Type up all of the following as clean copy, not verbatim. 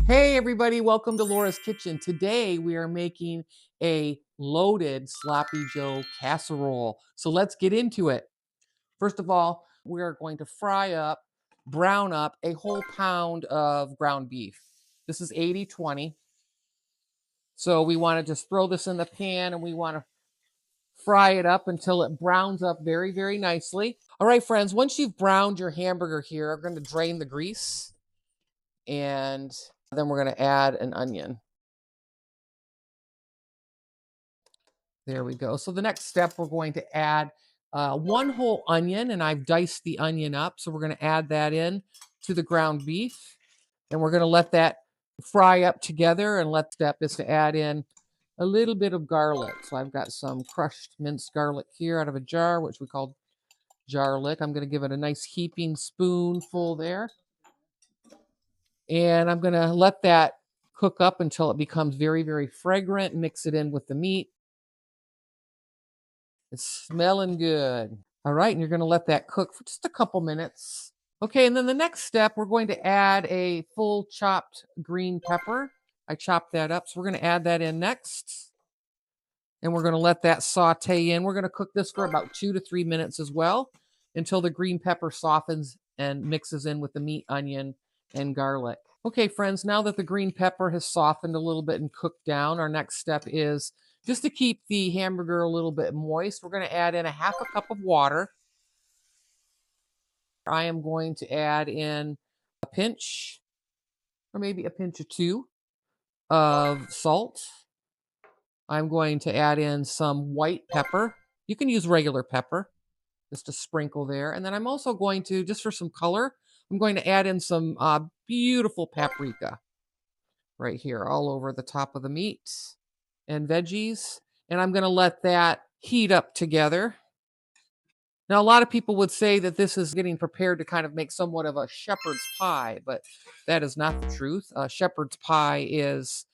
Hey everybody, welcome to Laura's Kitchen. Today we are making a loaded Sloppy Joe casserole. So let's get into it. First of all, we are going to brown up a whole pound of ground beef. This is 80/20. So we want to just throw this in the pan and we want to fry it up until it browns up very, very nicely. All right, friends, once you've browned your hamburger here, I'm going to drain the grease and then we're going to add an onion. There we go. So the next step, we're going to add one whole onion, and I've diced the onion up. So we're going to add that in to the ground beef, and we're going to let that fry up together. And step is to add in a little bit of garlic. So I've got some crushed minced garlic here out of a jar, which we call garlic. I'm going to give it a nice heaping spoonful there. And I'm going to let that cook up until it becomes very, very fragrant. Mix it in with the meat. It's smelling good. All right, and you're going to let that cook for just a couple minutes. Okay, and then the next step, we're going to add a full chopped green pepper. I chopped that up, so we're going to add that in next. And we're going to let that saute in. We're going to cook this for about 2 to 3 minutes as well until the green pepper softens and mixes in with the meat, onion, and garlic. Okay, friends, now that the green pepper has softened a little bit and cooked down, our next step is just to keep the hamburger a little bit moist. We're going to add in a half a cup of water. I am going to add in a pinch, or maybe a pinch or two, of salt. I'm going to add in some white pepper. You can use regular pepper, just a sprinkle there. And then I'm also going to, just for some color, I'm going to add in some beautiful paprika right here all over the top of the meat and veggies. And I'm going to let that heat up together. Now, a lot of people would say that this is getting prepared to kind of make somewhat of a shepherd's pie, but that is not the truth. Shepherd's pie is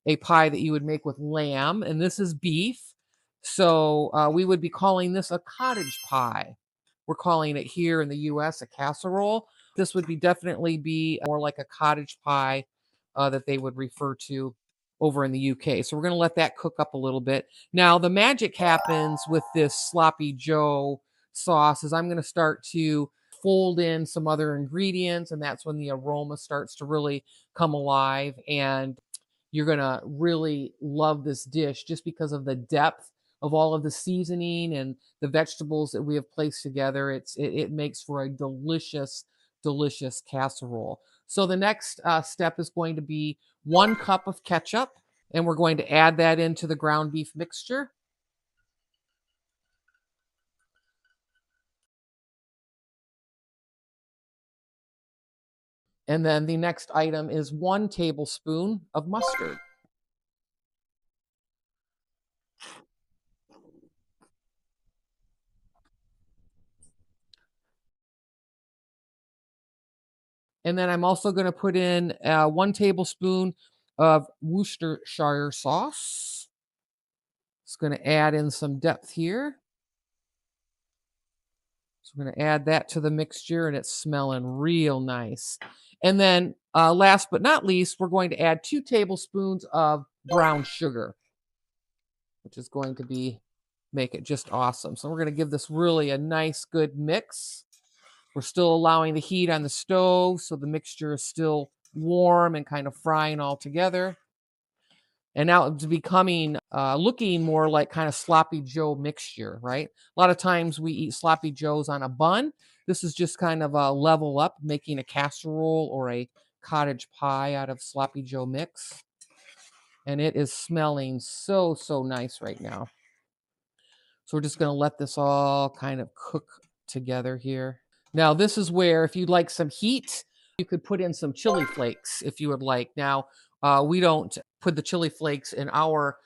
a pie that you would make with lamb, and this is beef. So we would be calling this a cottage pie. We're calling it here in the US a casserole. This would definitely be more like a cottage pie that they would refer to over in the UK. So we're going to let that cook up a little bit. Now, the magic happens with this Sloppy Joe sauce is I'm going to start to fold in some other ingredients, and that's when the aroma starts to really come alive. And you're going to really love this dish just because of the depth of all of the seasoning and the vegetables that we have placed together. It makes for a delicious, delicious casserole. So the next step is going to be 1 cup of ketchup, and we're going to add that into the ground beef mixture. And then the next item is 1 tablespoon of mustard. And then I'm also going to put in 1 tablespoon of Worcestershire sauce. It's going to add in some depth here. So we're going to add that to the mixture, and it's smelling real nice. And then last but not least, we're going to add 2 tablespoons of brown sugar, which is going to make it just awesome. So we're going to give this really a nice, good mix. We're still allowing the heat on the stove, so the mixture is still warm and kind of frying all together. And now it's becoming, looking more like kind of Sloppy Joe mixture, right? A lot of times we eat Sloppy Joes on a bun. This is just kind of a level up, making a casserole or a cottage pie out of Sloppy Joe mix. And it is smelling so, so nice right now. So we're just going to let this all kind of cook together here. Now, this is where, if you'd like some heat, you could put in some chili flakes if you would like. Now, we don't put the chili flakes in our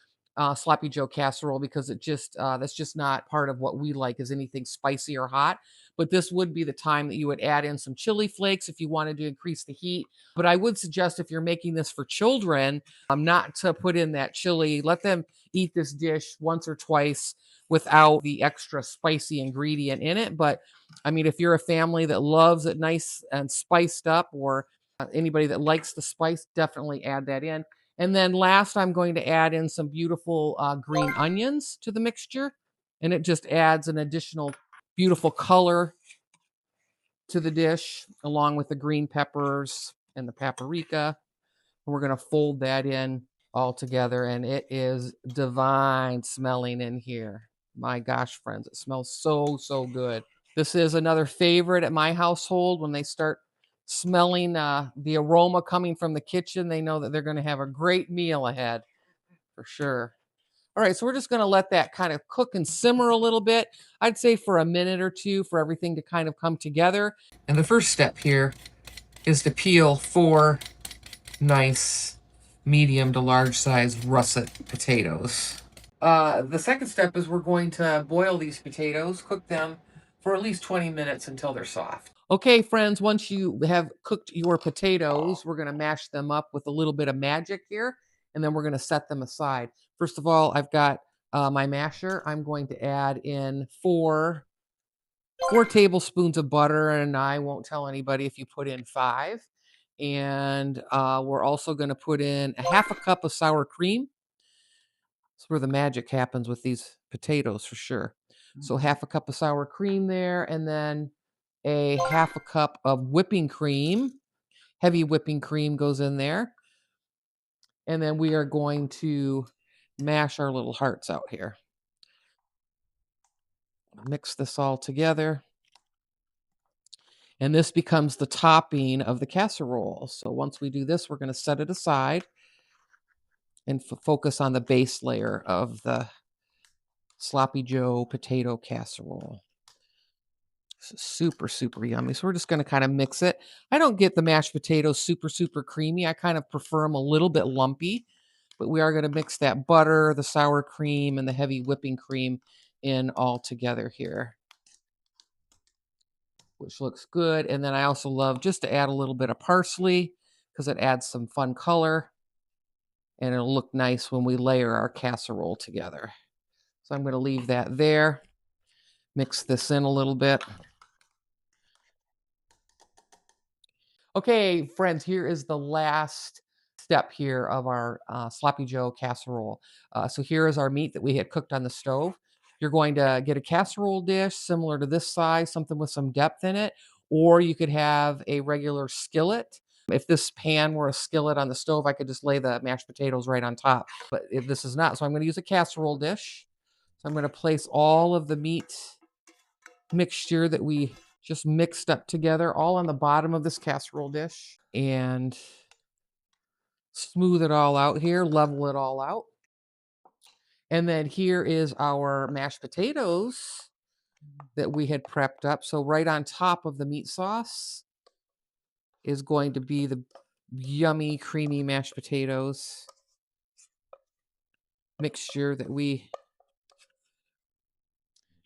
Sloppy Joe casserole because that's just not part of what we like is anything spicy or hot. But this would be the time that you would add in some chili flakes if you wanted to increase the heat. But I would suggest if you're making this for children, not to put in that chili. Let them eat this dish once or twice without the extra spicy ingredient in it. But I mean, if you're a family that loves it nice and spiced up, or Anybody that likes the spice, definitely add that in. And then last, I'm going to add in some beautiful green onions to the mixture. And it just adds an additional beautiful color to the dish, along with the green peppers and the paprika. We're going to fold that in all together, and it is divine smelling in here. My gosh, friends, it smells so, so good. This is another favorite at my household. When they start smelling the aroma coming from the kitchen, they know that they're going to have a great meal ahead for sure. All right, so we're just going to let that kind of cook and simmer a little bit. I'd say for a minute or two for everything to kind of come together. And the first step here is to peel 4 nice medium to large size russet potatoes. The second step is we're going to boil these potatoes, cook them for at least 20 minutes until they're soft. Okay, friends, once you have cooked your potatoes, we're going to mash them up with a little bit of magic here, and then we're going to set them aside. First of all, I've got my masher. I'm going to add in 4 tablespoons of butter, and I won't tell anybody if you put in 5. And we're also going to put in a 1/2 cup of sour cream. That's where the magic happens with these potatoes for sure. So 1/2 cup of sour cream there, and then a 1/2 cup of whipping cream. Heavy whipping cream goes in there. And then we are going to mash our little hearts out here. Mix this all together. And this becomes the topping of the casserole. So once we do this, we're going to set it aside and focus on the base layer of the Sloppy Joe potato casserole. This is super, super yummy. So we're just going to kind of mix it. I don't get the mashed potatoes super, super creamy. I kind of prefer them a little bit lumpy. But we are going to mix that butter, the sour cream, and the heavy whipping cream in all together here, which looks good. And then I also love just to add a little bit of parsley because it adds some fun color. And it'll look nice when we layer our casserole together. So I'm going to leave that there. Mix this in a little bit. Okay, friends, here is the last step here of our Sloppy Joe casserole. So here is our meat that we had cooked on the stove. You're going to get a casserole dish similar to this size, something with some depth in it, or you could have a regular skillet. If this pan were a skillet on the stove, I could just lay the mashed potatoes right on top. But if this is not, so I'm going to use a casserole dish. So I'm going to place all of the meat mixture that we just mixed up together all on the bottom of this casserole dish and smooth it all out here, level it all out. And then here is our mashed potatoes that we had prepped up. So right on top of the meat sauce is going to be the yummy, creamy mashed potatoes mixture that we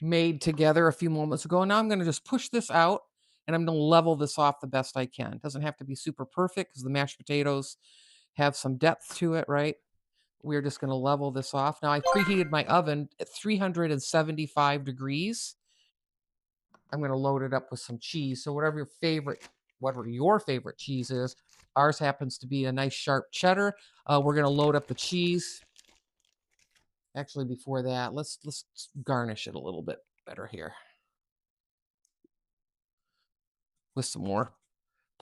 made together a few moments ago. Now I'm going to just push this out and I'm going to level this off the best I can. It doesn't have to be super perfect because the mashed potatoes have some depth to it, right? We're just going to level this off. Now I preheated my oven at 375 degrees. I'm going to load it up with some cheese. So whatever your favorite cheese is, ours happens to be a nice sharp cheddar. We're going to load up the cheese. Actually, before that, let's garnish it a little bit better here with some more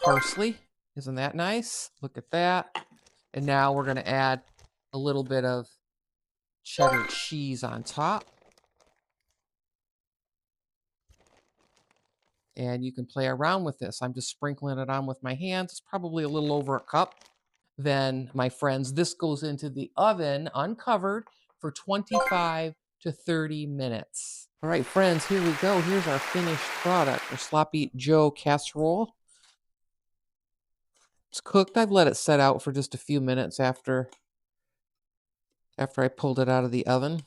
parsley. Isn't that nice? Look at that. And now we're going to add a little bit of cheddar cheese on top. And you can play around with this. I'm just sprinkling it on with my hands. It's probably a little over a cup. Then, my friends, this goes into the oven uncovered for 25 to 30 minutes. All right, friends, here we go. Here's our finished product, our Sloppy Joe casserole. It's cooked. I've let it set out for just a few minutes after I pulled it out of the oven.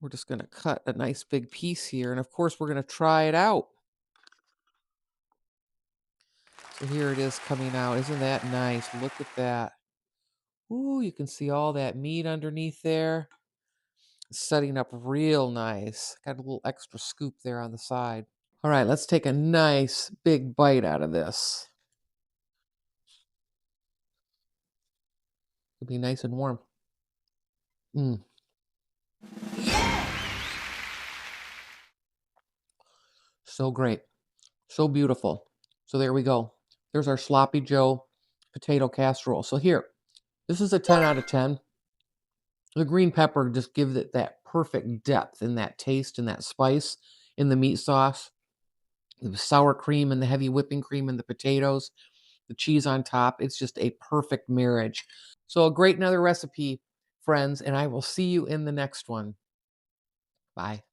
We're just going to cut a nice big piece here. And of course, we're going to try it out. So here it is coming out. Isn't that nice? Look at that. Ooh, you can see all that meat underneath there. It's setting up real nice. Got a little extra scoop there on the side. All right, let's take a nice big bite out of this. It'll be nice and warm. Mm. So great. So beautiful. So there we go. There's our Sloppy Joe potato casserole. So here, this is a 10 out of 10. The green pepper just gives it that perfect depth and that taste and that spice in the meat sauce. The sour cream and the heavy whipping cream and the potatoes, the cheese on top. It's just a perfect marriage. So a great another recipe, friends, and I will see you in the next one. Bye.